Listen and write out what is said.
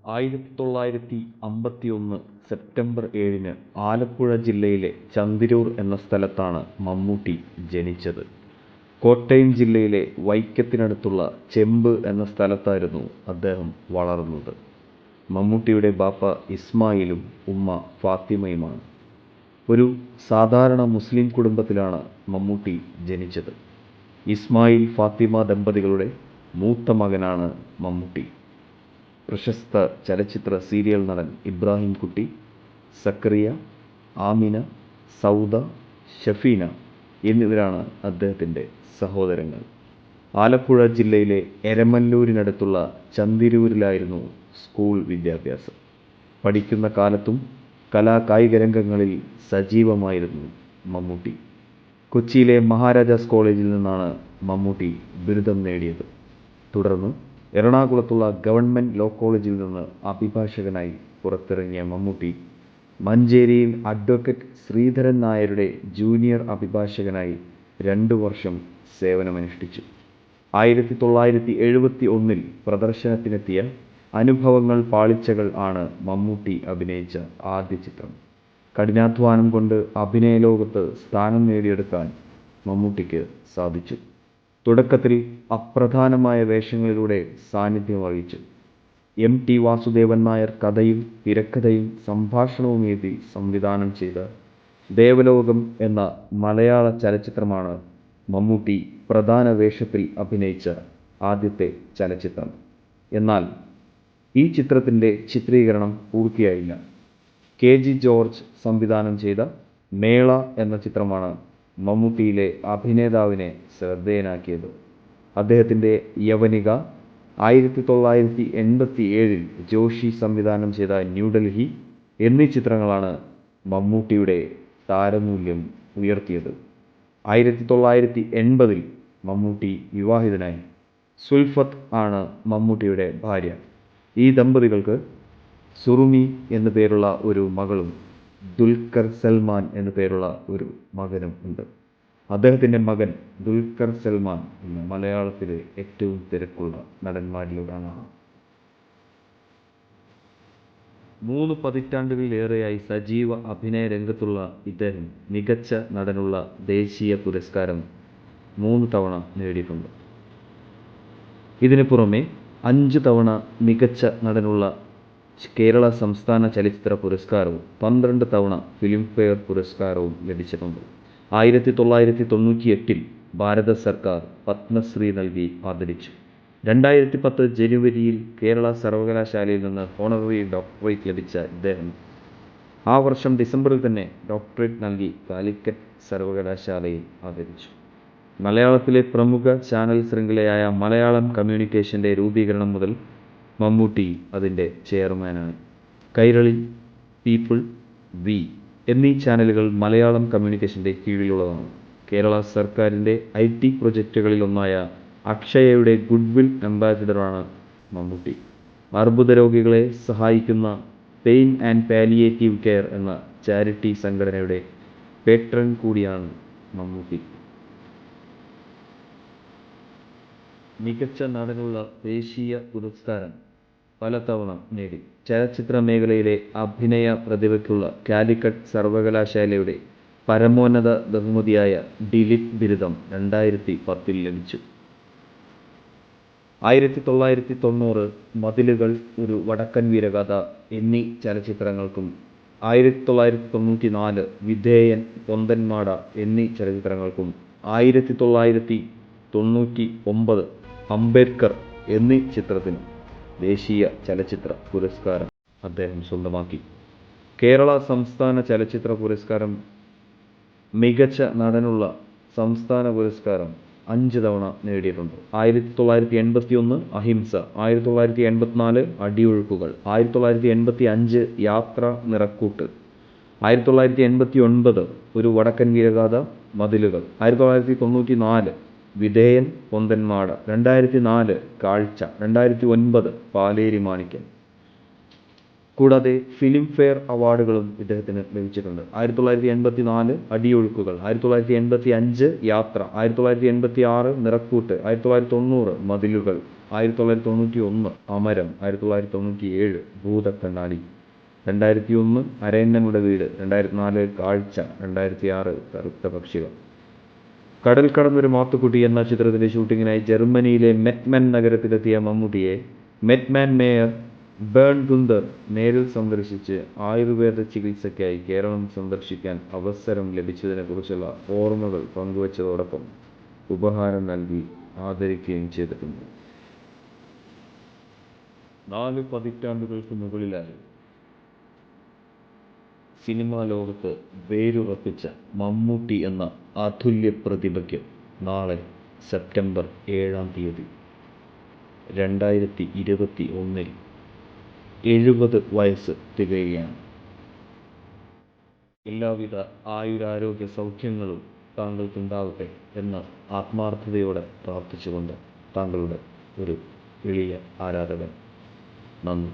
1951 September 7-ന് Alappuzha ജില്ലയിലെ ചന്തിരൂർ എന്ന സ്ഥലത്താണ് മമ്മൂട്ടി ജനിച്ചത്. കോട്ടയം ജില്ലയിലെ വൈക്കത്തിനടുത്തുള്ള ചെമ്പ് എന്ന സ്ഥലത്തായിരുന്നു അദ്ദേഹം വളർന്നത്. മമ്മൂട്ടിയുടെ ബാപ്പ ഇസ്മായിലും ഉമ്മ ഫാത്തിമയുമാണ്. ഒരു സാധാരണ മുസ്ലിം കുടുംബത്തിലാണ് മമ്മൂട്ടി ജനിച്ചത്. ഇസ്മായിൽ ഫാത്തിമ ദമ്പതികളുടെ മൂത്ത മകനാണ് മമ്മൂട്ടി. പ്രശസ്ത ചലച്ചിത്ര സീരിയൽ നടൻ ഇബ്രാഹിം കുട്ടി, സക്കറിയ, ആമിന, സൗദ, ഷഫീന എന്നിവരാണ് അദ്ദേഹത്തിൻ്റെ സഹോദരങ്ങൾ. ആലപ്പുഴ ജില്ലയിലെ എരമല്ലൂരിനടുത്തുള്ള ചന്തിരൂരിലായിരുന്നു സ്കൂൾ വിദ്യാഭ്യാസം. പഠിക്കുന്ന കാലത്തും കലാകായിക രംഗങ്ങളിൽ സജീവമായിരുന്നു മമ്മൂട്ടി. കൊച്ചിയിലെ മഹാരാജാസ് കോളേജിൽ നിന്നാണ് മമ്മൂട്ടി ബിരുദം നേടിയത്. തുടർന്ന് എറണാകുളത്തുള്ള ഗവൺമെൻറ് ലോ കോളേജിൽ നിന്ന് അഭിഭാഷകനായി പുറത്തിറങ്ങിയ മമ്മൂട്ടി മഞ്ചേരിയിൽ അഡ്വക്കേറ്റ് ശ്രീധരൻ നായരുടെ ജൂനിയർ അഭിഭാഷകനായി 2 വർഷം സേവനമനുഷ്ഠിച്ചു. 1971 പ്രദർശനത്തിനെത്തിയ അനുഭവങ്ങൾ പാളിച്ചകൾ ആണ് മമ്മൂട്ടി അഭിനയിച്ച ആദ്യ ചിത്രം. കഠിനാധ്വാനം കൊണ്ട് അഭിനയ ലോകത്ത് സ്ഥാനം നേടിയെടുക്കാൻ മമ്മൂട്ടിക്ക് സാധിച്ചു. തുടക്കത്തിൽ അപ്രധാനമായ വേഷങ്ങളിലൂടെ സാന്നിധ്യം വഹിച്ചു. MT വാസുദേവൻ നായർ കഥയും തിരക്കഥയും സംഭാഷണവും എഴുതി സംവിധാനം ചെയ്ത ദേവലോകം എന്ന മലയാള ചലച്ചിത്രമാണ് മമ്മൂട്ടി പ്രധാന വേഷത്തിൽ അഭിനയിച്ച ആദ്യത്തെ ചലച്ചിത്രം. എന്നാൽ ഈ ചിത്രത്തിൻ്റെ ചിത്രീകരണം പൂർത്തിയായില്ല. KG ജോർജ് സംവിധാനം ചെയ്ത മേള എന്ന ചിത്രമാണ് മമ്മൂട്ടിയിലെ അഭിനേതാവിനെ ശ്രദ്ധേയനാക്കിയത്. അദ്ദേഹത്തിൻ്റെ യവനിക, 1987 ജോഷി സംവിധാനം ചെയ്ത ന്യൂഡൽഹി എന്നീ ചിത്രങ്ങളാണ് മമ്മൂട്ടിയുടെ താരമൂല്യം ഉയർത്തിയത്. 1980 മമ്മൂട്ടി വിവാഹിതനായി. സുൽഫത്ത് ആണ് മമ്മൂട്ടിയുടെ ഭാര്യ. ഈ ദമ്പതികൾക്ക് സുറുമി എന്നു പേരുള്ള ഒരു മകളും ദുൽഖർ സൽമാൻ എന്നു പേരുള്ള ഒരു മകനും ഉണ്ട്. അദ്ദേഹത്തിൻ്റെ മകൻ ദുൽഖർ സൽമാൻ ഇന്ന് മലയാളത്തിലെ ഏറ്റവും തിരക്കുള്ള നടന്മാരിലൊരാളാണ്. 3 പതിറ്റാണ്ടുകളിലേറെയായി സജീവ അഭിനയ രംഗത്തുള്ള ഇദ്ദേഹം മികച്ച നടനുള്ള ദേശീയ പുരസ്കാരം 3 തവണ നേടിയിട്ടുണ്ട്. ഇതിനു പുറമെ 5 തവണ മികച്ച നടനുള്ള കേരള സംസ്ഥാന ചലച്ചിത്ര പുരസ്കാരവും 12 തവണ ഫിലിംഫെയർ പുരസ്കാരവും ലഭിച്ചിട്ടുണ്ട്. 1998 ഭാരത സർക്കാർ പത്മശ്രീ നൽകി ആദരിച്ചു. 2010 ജനുവരിയിൽ കേരള സർവകലാശാലയിൽ നിന്ന് ഹോണററി ഡോക്ടറേറ്റ് ലഭിച്ച ഇദ്ദേഹം ആ വർഷം ഡിസംബറിൽ തന്നെ ഡോക്ടറേറ്റ് നൽകി കാലിക്കറ്റ് സർവകലാശാലയിൽ ആദരിച്ചു. മലയാളത്തിലെ പ്രമുഖ ചാനൽ ശൃംഖലയായ മലയാളം കമ്മ്യൂണിക്കേഷൻ്റെ രൂപീകരണം മുതൽ മമ്മൂട്ടി അതിൻ്റെ ചെയർമാനാണ്. കൈരളി, പീപ്പിൾ, വി എന്നീ ചാനലുകൾ മലയാളം കമ്മ്യൂണിക്കേഷൻ്റെ കീഴിലുള്ളതാണ്. കേരള സർക്കാരിൻ്റെ IT പ്രൊജക്റ്റുകളിലൊന്നായ അക്ഷയയുടെ ഗുഡ്വിൽ അംബാസിഡറാണ് മമ്മൂട്ടി. അർബുദ രോഗികളെ സഹായിക്കുന്ന പെയിൻ ആൻഡ് പാലിയേറ്റീവ് കെയർ എന്ന ചാരിറ്റി സംഘടനയുടെ പേട്രൺ കൂടിയാണ് മമ്മൂട്ടി. മികച്ച നടനുള്ള ദേശീയ പുരസ്കാരം പലതവണ നേടി. ചലച്ചിത്ര മേഖലയിലെ അഭിനയ പ്രതിഭയ്ക്കുള്ള കാലിക്കറ്റ് സർവകലാശാലയുടെ പരമോന്നത ബഹുമതിയായ ഡിലിറ്റ് ബിരുദം 2010 ലഭിച്ചു. 1990 മതിലുകൾ, ഒരു വടക്കൻ വീരഗാഥ എന്നീ ചലച്ചിത്രങ്ങൾക്കും 1994 വിധേയൻ, പൊന്തന്മാട എന്നീ ചലച്ചിത്രങ്ങൾക്കും 1999 അംബേദ്കർ എന്നീ ചിത്രത്തിനും ദേശീയ ചലച്ചിത്ര പുരസ്കാരം അദ്ദേഹം സ്വന്തമാക്കി. കേരള സംസ്ഥാന ചലച്ചിത്ര പുരസ്കാരം, മികച്ച നടനുള്ള സംസ്ഥാന പുരസ്കാരം 5 തവണ നേടിയിട്ടുണ്ട്. 1981 അഹിംസ, 1984 അടിയൊഴുക്കുകൾ, 1985 യാത്ര നിറക്കൂട്ട്, 1989 ഒരു വടക്കൻ വീരഗാഥ, മതിലുകൾ, 1994 വിധേയൻ, പൊന്തന്മാട, 2004 കാഴ്ച, 2009 പാലേരി മാണിക്യം. കൂടാതെ ഫിലിംഫെയർ അവാർഡുകളും ഇദ്ദേഹത്തിന് ലഭിച്ചിട്ടുണ്ട്. 1984 അടിയൊഴുക്കുകൾ, 1985 യാത്ര, 1986 നിറക്കൂട്ട്, 1990 മതിലുകൾ, 1991 അമരം, 1997 ഭൂതക്കണ്ണാടി, 2001 അരയന്നങ്ങളുടെ വീട്, 2004 കാഴ്ച, 2006 കറുത്ത പക്ഷികൾ. കടൽ കടന്നൊരു മാത്തുക്കുട്ടി എന്ന ചിത്രത്തിന്റെ ഷൂട്ടിങ്ങിനായി ജർമ്മനിയിലെ മെറ്റ്മാൻ നഗരത്തിലെത്തിയ മമ്മൂട്ടിയെ മെറ്റ്മാൻ മേയർ ബേൺ ഗുന്തർ നേരിൽ സന്ദർശിച്ച് ആയുർവേദ ചികിത്സയ്ക്കായി കേരളം സന്ദർശിക്കാൻ അവസരം ലഭിച്ചതിനെക്കുറിച്ചുള്ള ഓർമ്മകൾ പങ്കുവച്ചതോടൊപ്പം ഉപഹാരം നൽകി ആദരിക്കുകയും ചെയ്തിട്ടുണ്ട്. 4 പതിറ്റാണ്ടുകൾക്ക് മുകളിലായി സിനിമാ ലോകത്ത് വേരുറപ്പിച്ച മമ്മൂട്ടി എന്ന അതുല്യ പ്രതിഭയ്ക്ക് നാളെ സെപ്റ്റംബർ 7-ാം തീയതി 2021 70 വയസ്സ് തികയുകയാണ്. എല്ലാവിധ ആയുരാരോഗ്യ സൗഖ്യങ്ങളും താങ്കൾക്കുണ്ടാവട്ടെ എന്ന് ആത്മാർത്ഥതയോടെ പ്രാർത്ഥിച്ചുകൊണ്ട് താങ്കളുടെ ഒരു എളിയ ആരാധകൻ. നന്ദി.